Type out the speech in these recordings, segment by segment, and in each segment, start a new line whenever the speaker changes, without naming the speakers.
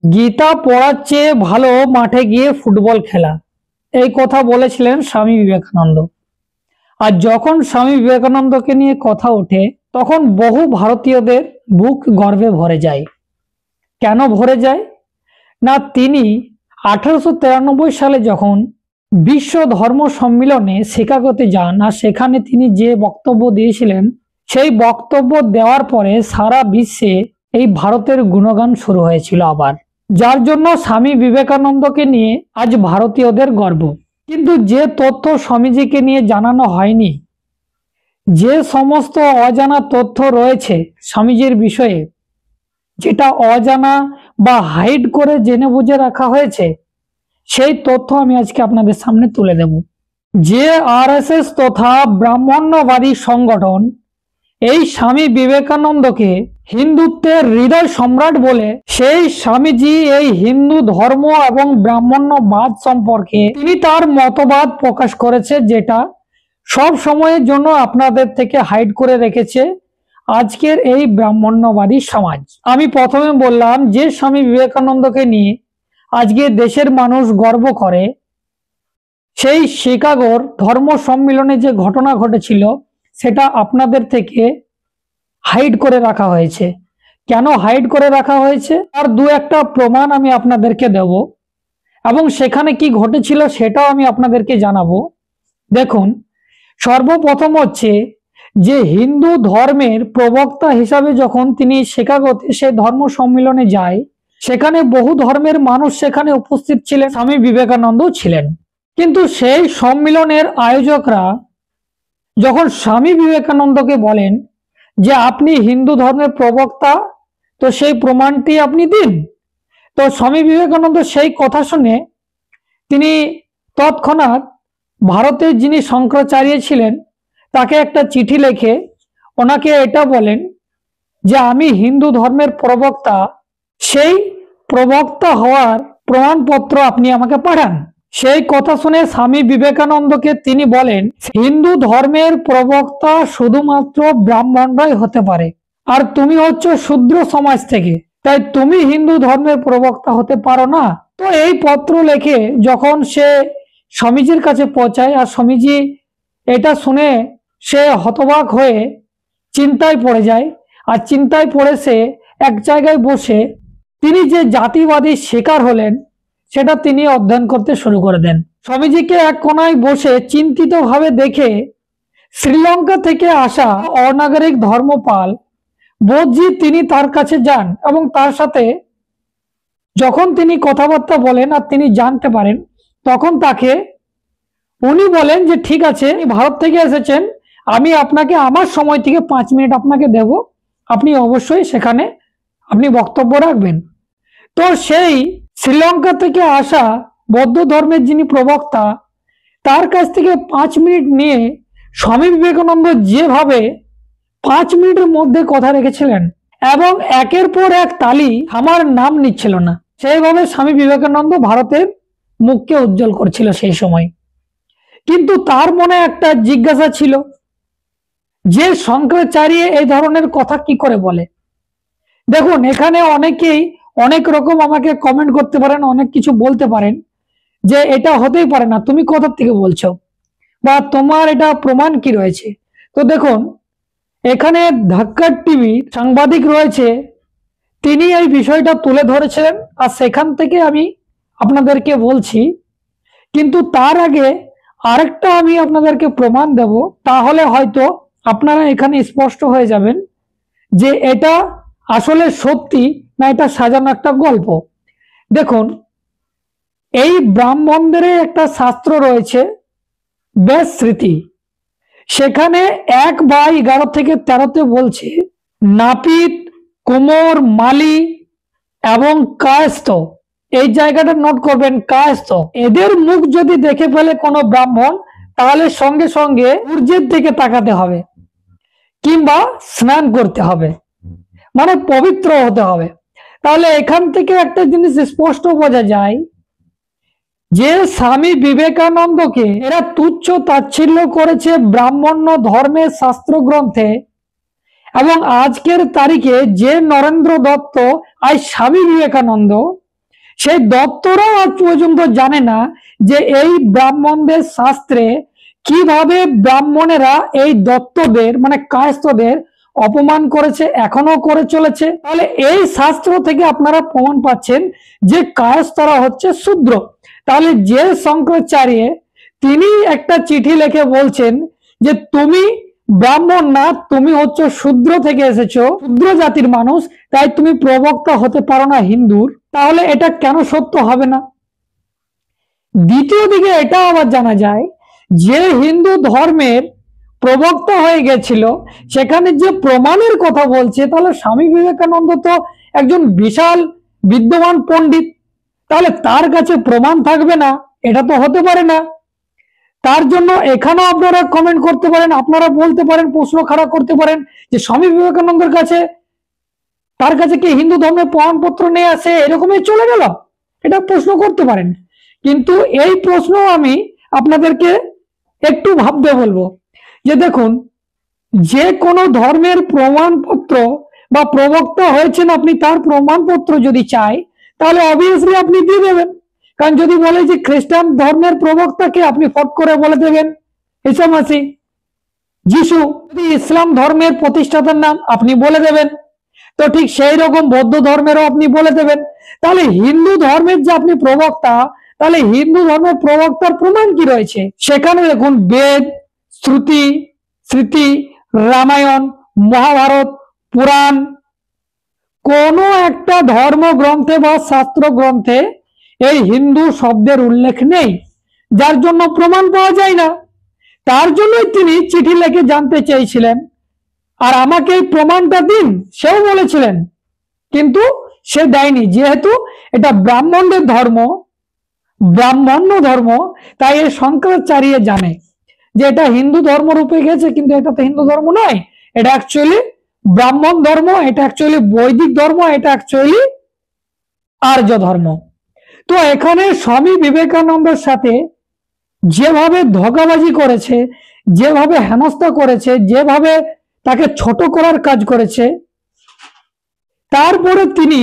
গীতা পড়ার চেয়ে ভালো মাঠে গিয়ে ফুটবল খেলা, এই কথা বলেছিলেন স্বামী বিবেকানন্দ। আর যখন স্বামী বিবেকানন্দকে নিয়ে কথা ওঠে তখন বহু ভারতীয়দের বুক গর্বে ভরে যায়। কেন ভরে যায় না, তিনি 1893 সালে যখন বিশ্ব ধর্ম সম্মিলনে শিকাগোতে যান আর সেখানে তিনি যে বক্তব্য দিয়েছিলেন, সেই বক্তব্য দেওয়ার পরে সারা বিশ্বে এই ভারতের গুণগান শুরু হয়েছিল আবার, যার জন্য স্বামী বিবেকানন্দকে নিয়ে আজ ভারতীয়দের গর্ব। কিন্তু যে তথ্য স্বামীজিকে নিয়ে জানানো হয়নি, যে সমস্ত অজানা তথ্য রয়েছে স্বামীজির বিষয়ে, যেটা অজানা বা হাইড করে জেনে বুঝে রাখা হয়েছে, সেই তথ্য আমি আজকে আপনাদের সামনে তুলে দেব। যে আরএসএস তথা ব্রাহ্মণ্যবাদী সংগঠন এই স্বামী বিবেকানন্দকে হিন্দুত্বের হৃদয় সম্রাট বলে, সেই স্বামীজি এই হিন্দু ধর্ম এবং ব্রাহ্মণ্যবাদ সম্পর্কে তিনি তার মতবাদ প্রকাশ করেছে, যেটা সব সময়ের জন্য আপনাদের থেকে হাইড করে রেখেছে আজকের এই ব্রাহ্মণ্যবাদী সমাজ। আমি প্রথমে বললাম যে স্বামী বিবেকানন্দকে নিয়ে আজকে দেশের মানুষ গর্ব করে, সেই শিকাগোর ধর্ম সম্মিলনে যে ঘটনা ঘটেছিল সেটা আপনাদের থেকে হাইড করে রাখা হয়েছে। কেন হাইড করে রাখা হয়েছে তার দু একটা প্রমাণ আমি আপনাদেরকে দেব, এবং সেখানে কি ঘটেছিল সেটাও আমি আপনাদেরকে জানাবো। দেখুন, সর্বপ্রথম হচ্ছে যে হিন্দু ধর্মের প্রবক্তা হিসাবে যখন তিনি শিকাগোতে সে ধর্ম সম্মিলনে যায়, সেখানে বহু ধর্মের মানুষ সেখানে উপস্থিত ছিলেন, স্বামী বিবেকানন্দ ছিলেন। কিন্তু সেই সম্মিলনের আয়োজকরা যখন স্বামী বিবেকানন্দকে বলেন যে আপনি হিন্দু ধর্মের প্রবক্তা, তো সেই প্রমাণটি আপনি দিন, তো স্বামী বিবেকানন্দ সেই কথা শুনে তিনি তৎক্ষণাৎ ভারতের যিনি শঙ্করাচার্য ছিলেন তাকে একটা চিঠি লিখে ওনাকে এটা বলেন যে আমি হিন্দু ধর্মের প্রবক্তা, সেই প্রবক্তা হওয়ার প্রমাণপত্র আপনি আমাকে পাঠান। সেই কথা শুনে স্বামী বিবেকানন্দকে তিনি বলেন, হিন্দু ধর্মের প্রবক্তা শুধুমাত্র ব্রাহ্মণরাই হতে পারে, আর তুমি হচ্ছে শূদ্র সমাজ থেকে, তাই তুমি হিন্দু ধর্মের প্রবক্তা হতে পারো না। তো এই পত্র লেখে যখন সে স্বামীজির কাছে পৌঁছায়, আর স্বামীজি এটা শুনে সে হতবাক হয়ে চিন্তায় পড়ে যায়, আর চিন্তায় পড়ে সে এক জায়গায় বসে তিনি যে জাতিবাদী শিকার হলেন সেটা তিনি অধ্যয়ন করতে শুরু করে দেন। স্বামীজিকে এক কোনায় বসে চিন্তিত ভাবে দেখে শ্রীলঙ্কা থেকে আসা অনাগরিক ধর্মপাল বোধজি তিনি তার কাছে যান, এবং তার সাথে যখন তিনি কথাবার্তা বলেন আর তিনি জানতে পারেন, তখন তাকে উনি বলেন যে ঠিক আছে, ভারত থেকে এসেছেন, আমি আপনাকে আমার সময় থেকে 5 মিনিট আপনাকে দেব, আপনি অবশ্যই সেখানে আপনি বক্তব্য রাখবেন। তো সেই শ্রীলঙ্কা থেকে আসা বৌদ্ধ ধর্মের যিনি প্রবক্তা, তার কাছ থেকে 5 মিনিট নিয়ে স্বামী বিবেকানন্দ যেভাবে 5 মিনিটের মধ্যে কথা রেখেছিলেন এবং একের পর এক তালি আমার নাম নিচ্ছিল না, সেইভাবে স্বামী বিবেকানন্দ ভারতের মুখকে উজ্জ্বল করছিল সেই সময়। কিন্তু তার মনে একটা জিজ্ঞাসা ছিল যে শঙ্করাচার্য এই ধরনের কথা কি করে বলে। দেখুন, এখানে অনেকেই অনেক রকম আমাকে কমেন্ট করতে পারেন, অনেক কিছু বলতে পারেন যে এটা হতেই পারে না, তুমি কোথা থেকে বলছো, বা তোমার এটা প্রমাণ কি রয়েছে। তো দেখুন, এখানে ধাক্কার টিভি সাংবাদিক রয়েছে, তিনি এই বিষয়টা তুলে ধরেছিলেন, আর সেখান থেকে আমি আপনাদেরকে বলছি। কিন্তু তার আগে আরেকটা আমি আপনাদেরকে প্রমাণ দেব, তাহলে হয়তো আপনারা এখানে স্পষ্ট হয়ে যাবেন যে এটা আসলে সত্যি না এটা সাজানো একটা গল্প। দেখুন, এই ব্রাহ্মণদের একটা শাস্ত্র রয়েছে বেশ স্মৃতি, সেখানে 1/11 থেকে 13তে বলছে নাপিত, কুমোর, মালি এবং কায়স্থ, এই জায়গাটা নোট করবেন, কায়স্থ, এদের মুখ যদি দেখে ফেলে কোনো ব্রাহ্মণ, তাহলে সঙ্গে সঙ্গে সূর্যের দিকে তাকাতে হবে কিংবা স্নান করতে হবে, মানে পবিত্র হতে হবে। তাহলে এখান থেকে একটা জিনিস স্পষ্ট বোঝা যায় যে স্বামী বিবেকানন্দকে এরা তুচ্ছ তাচ্ছিল্য করেছে ব্রাহ্মণ্য ধর্মের শাস্ত্র গ্রন্থে, এবং আজকের তারিখে যে নরেন্দ্র দত্ত আজ স্বামী বিবেকানন্দ, সেই দত্তরাও আজ পর্যন্ত জানে না যে এই ব্রাহ্মণদের শাস্ত্রে কিভাবে ব্রাহ্মণেরা এই দত্তদের মানে কায়স্থদের অপমান করেছে, এখনো করে চলেছে। তাহলে এই শাস্ত্র থেকে আপনারা প্রমাণ পাচ্ছেন যে কায়স্থরা হচ্ছে শূদ্র। তাহলে যে শঙ্করাচার্য তিনি একটা চিঠি লিখে বলছেন যে তুমি ব্রাহ্মণ না, তুমি হচ্ছে শূদ্র থেকে এসেছো, শূদ্র জাতির মানুষ, তাই তুমি প্রবক্তা হতে পারো না হিন্দুর, তাহলে এটা কেন সত্য হবে না? দ্বিতীয় দিকে এটা আবার জানা যায় যে হিন্দু ধর্মের প্রবক্তা হয়ে গেছিল, সেখানে যে প্রমাণের কথা বলছে, তাহলে স্বামী বিবেকানন্দ তো একজন বিশাল বিদ্যমান পণ্ডিত, তাহলে তার কাছে প্রমাণ থাকবে না? এটা তো হতে পারে না। তার জন্য এখানেও আপনারা কমেন্ট করতে পারেন, আপনারা বলতে পারেন, প্রশ্ন খাড়া করতে পারেন যে স্বামী বিবেকানন্দের কাছে, তার কাছে কি হিন্দু ধর্মের প্রমাণপত্র নিয়ে আসে, এরকমই চলে গেল? এটা প্রশ্ন করতে পারেন। কিন্তু এই প্রশ্ন আমি আপনাদেরকে একটু ভাবতে বলবো যে দেখুন, যে কোনো ধর্মের প্রমাণপত্র বা প্রবক্তা হয়েছেন আপনি, তার প্রমাণপত্র যদি চাই তাহলে অবভিয়াসলি আপনি দিয়ে দেবেন। কারণ যদি বলে যে খ্রিস্টান ধর্মের প্রবক্তাকে, আপনি ফট করে বলে দেবেন ঈসা মাসিহ। যিশু যদি ইসলাম ধর্মের প্রতিষ্ঠাতার নাম, আপনি বলে দেবেন। তো ঠিক সেই রকম বৌদ্ধ ধর্মেরও আপনি বলে দেবেন। তাহলে হিন্দু ধর্মের যে আপনি প্রবক্তা, তাহলে হিন্দু ধর্মের প্রবক্তার প্রমাণ কি রয়েছে? সেখানে দেখুন বেদ, শ্রুতি, স্মৃতি, রামায়ণ, মহাভারত, পুরাণ, কোন একটা ধর্মগ্রন্থে বা শাস্ত্র গ্রন্থে এই হিন্দু শব্দের উল্লেখ নেই, যার জন্য প্রমাণ পাওয়া যায় না। তার জন্যই তিনি চিঠি লিখে জানতে চেয়েছিলেন, আর আমাকে এই প্রমাণটা দিন, সেও বলেছিলেন, কিন্তু সে দেয়নি। যেহেতু এটা ব্রাহ্মণদের ধর্ম, ব্রাহ্মণ্য ধর্ম, তাই এই শঙ্করাচার্য জানে যে এটা হিন্দু ধর্ম রূপে গেছে, কিন্তু এটা তো হিন্দু ধর্ম নয়, এটা অ্যাকচুয়ালি ব্রাহ্মণ ধর্ম, এটা অ্যাকচুয়ালি বৈদিক ধর্ম, এটা অ্যাকচুয়ালি আর্য ধর্ম। তো এখানে স্বামী বিবেকানন্দের সাথে যেভাবে ধোঁকাবাজি করেছে, যেভাবে হেনস্থা করেছে, যেভাবে তাকে ছোট করার কাজ করেছে, তারপরে তিনি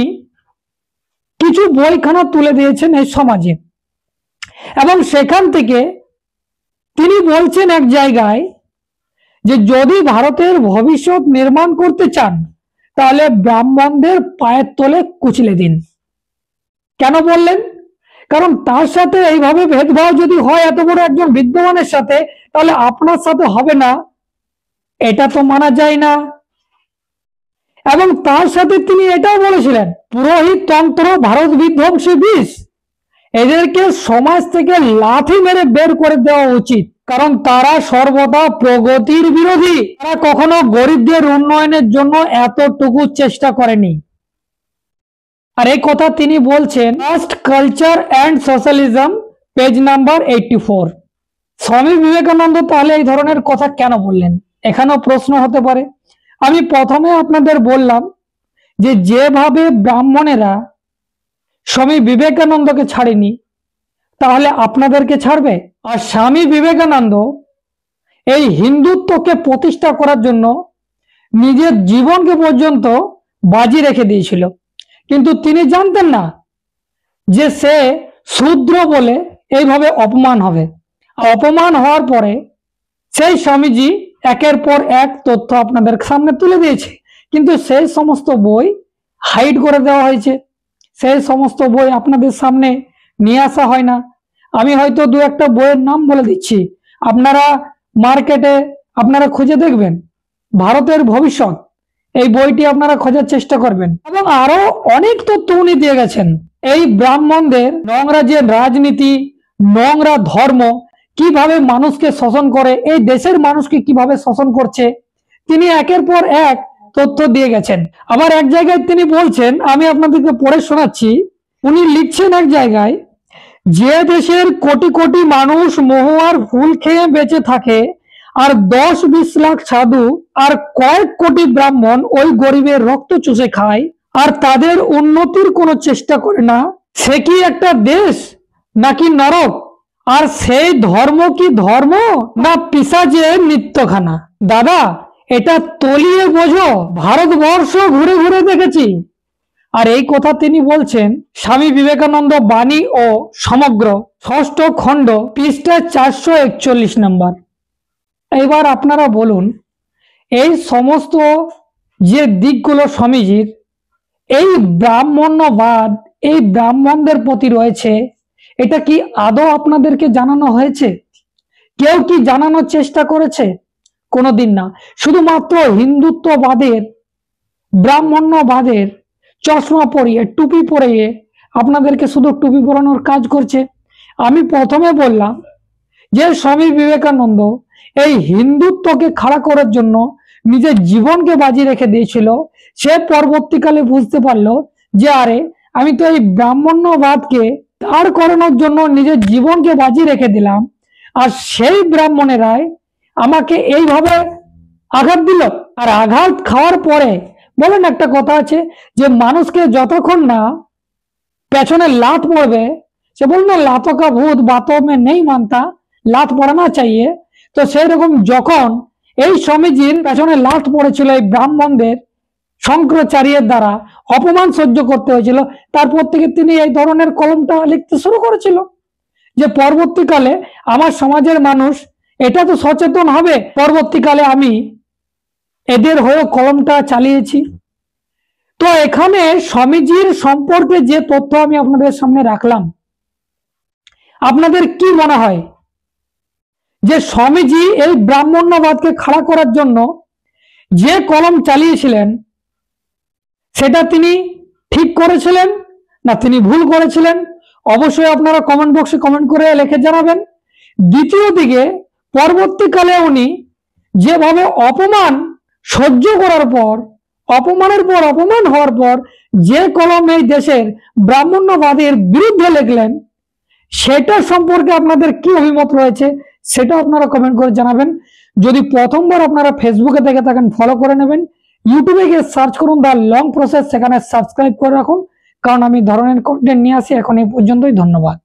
কিছু বইখানা তুলে দিয়েছেন এই সমাজে, এবং সেখান থেকে তিনি বলছেন এক জায়গায় যে যদি ভারতের ভবিষ্যৎ নির্মাণ করতে চান তাহলে ব্রাহ্মণদের পায়ের তলে কুচলে দিন। কেন বললেন? কারণ তার সাথে এইভাবে ভেদভাব যদি হয় এত বড় একজন বিদ্যমানের সাথে, তাহলে আপনার সাথে হবে না, এটা তো মানা যায় না। এবং তার সাথে তিনি এটাও বলেছিলেন, পুরোহিত তন্ত্র ভারত বিধ্বংসী বিষ, এদেরকে সমাজ থেকে লাথি মেরে বের করে দেওয়া উচিত, কারণ তারা সর্বদা প্রগতির বিরোধী, তারা কখনো গরিবদের উন্নয়নের জন্য এতটুকু চেষ্টা করেনি। আর এই কথা তিনি বলছেন caste culture and socialism, page number 84। Swami Vivekananda তাহলে এই ধরনের কথা কেন বললেন? এখানেও প্রশ্ন হতে পারে। আমি প্রথমে আপনাদের বললাম যে যেভাবে ব্রাহ্মণেরা স্বামী বিবেকানন্দকে ছাড়েনি, তাহলে আপনাদেরকে ছাড়বে? আর স্বামী বিবেকানন্দ এই হিন্দুত্বকে প্রতিষ্ঠা করার জন্য নিজের জীবনকে পর্যন্ত বাজি রেখে দিয়েছিল, কিন্তু তিনি জানতেন না যে সে শূদ্র বলে এইভাবে অপমান হবে। অপমান হওয়ার পরে সেই স্বামীজি একের পর এক তথ্য আপনাদের সামনে তুলে দিয়েছে, কিন্তু সেই সমস্ত বই হাইড করে দেওয়া হয়েছে, সেই সমস্ত বই আপনাদের সামনে নিয়ে আসা হয় না। আমি হয়তো দু একটা বইয়ের নাম বলে দিচ্ছি, আপনারা মার্কেটে আপনারা খুঁজে দেখবেন, ভারতের ভবিষ্যৎ, এই বইটি আপনারা খোঁজার চেষ্টা করবেন। এবং আরো অনেক তথ্য উনি দিয়ে গেছেন এই ব্রাহ্মণদের নোংরা যে রাজনীতি, নোংরা ধর্ম, কিভাবে মানুষকে শোষণ করে, এই দেশের মানুষকে কিভাবে শোষণ করছে, তিনি একের পর এক তথ্য দিয়ে গেছেন। আবার এক জায়গায় তিনি বলছেন, আমি আপনাদেরকে পড়ে শোনাচ্ছি, উনি লিখছেন এক জায়গায়, যে দেশের কোটি কোটি মানুষ মহুয়ার ফুল খেয়ে বেঁচে থাকে, আর 10-20 লাখ সাধু আর কয়েক কোটি ব্রাহ্মণ ওই গরিবের রক্ত চুষে খায়, আর তাদের উন্নতির কোনো চেষ্টা করে না, সে কি একটা দেশ নাকি নরক? আর সেই ধর্ম কি ধর্ম না পিশাচের নিত্যখানা? দাদা, এটা তলিয়ে বোঝো। ভারতবর্ষ ঘুরে ঘুরে দেখেছি, আর এই কথা তিনি বলছেন স্বামী বিবেকানন্দ বাণী ও সমগ্র 6ষ্ঠ খণ্ড পৃষ্ঠা 441 নম্বর। এবার আপনারা বলুন, এই সমস্ত যে দিকগুলো স্বামীজির এই ব্রাহ্মণ্যবাদ, এই ব্রাহ্মণদের প্রতি রয়েছে, এটা কি আদৌ আপনাদেরকে জানানো হয়েছে? কেউ কি জানানোর চেষ্টা করেছে? কোনোদিন না। শুধুমাত্র হিন্দুত্ববাদের, ব্রাহ্মণ্যবাদের চশমা পরিয়ে, টুপি পরিয়ে আপনাদেরকে শুধু টুপি পরানোর কাজ করছে। আমি প্রথমে বললাম যে স্বামী বিবেকানন্দ এই হিন্দুত্বকে খাড়া করার জন্য নিজের জীবনকে বাজি রেখে দিয়েছিল। সে পরবর্তীকালে বুঝতে পারলো যে আরে আমি তো এই ব্রাহ্মণ্যবাদকে দাঁড় করানোর জন্য নিজের জীবনকে বাজি রেখে দিলাম, আর সেই ব্রাহ্মণেরাই আমাকে এইভাবে আঘাত দিল। আর আঘাত খাওয়ার পরে বলেন, একটা কথা আছে যে মানুষকে যতক্ষণ না পেছনে লাত পড়বে, সে বললো লাতোं का भूत बातों में नहीं मानता, লাত পড়ানা চাইয়ে। তো সেই রকম যখন এই স্বামীজির পেছনে লাত পড়েছিল এই ব্রাহ্মণদের শঙ্করাচার্যের দ্বারা অপমান সহ্য করতে হয়েছিল, তারপর থেকে তিনি এই ধরনের কলমটা লিখতে শুরু করেছিল যে পরবর্তীকালে আমার সমাজের মানুষ এটা তো সচেতন হবে। পরবর্তীকালে আমি এদের হয়ে কলমটা চালিয়েছি। তো এখানে স্বামীজির সম্পর্কে যে তথ্য আমি আপনাদের সামনে রাখলাম, আপনাদের কি মনে হয় যে স্বামীজি এই ব্রাহ্মণ্যবাদকে খাড়া করার জন্য যে কলম চালিয়েছিলেন সেটা তিনি ঠিক করেছিলেন না তিনি ভুল করেছিলেন? অবশ্যই আপনারা কমেন্ট বক্সে কমেন্ট করে লিখে জানাবেন। দ্বিতীয় দিকে পরবর্তীকালে উনি যেভাবে অপমান সহ্য করার পর, অপমানের পর অপমান হওয়ার পর যে কলম এই দেশের ব্রাহ্মণ্যবাদের বিরুদ্ধে লিখলেন, সেটা সম্পর্কে আপনাদের কি অভিমত রয়েছে সেটা আপনারা কমেন্ট করে জানাবেন। যদি প্রথমবার আপনারা ফেসবুকে দেখে থাকেন ফলো করে নেবেন, ইউটিউবে গিয়ে সার্চ করুন দ্য লং প্রসেস, সেখানে সাবস্ক্রাইব করে রাখুন, কারণ আমি ধরনের কন্টেন্ট নিয়ে আসি। এখন এই পর্যন্তই, ধন্যবাদ।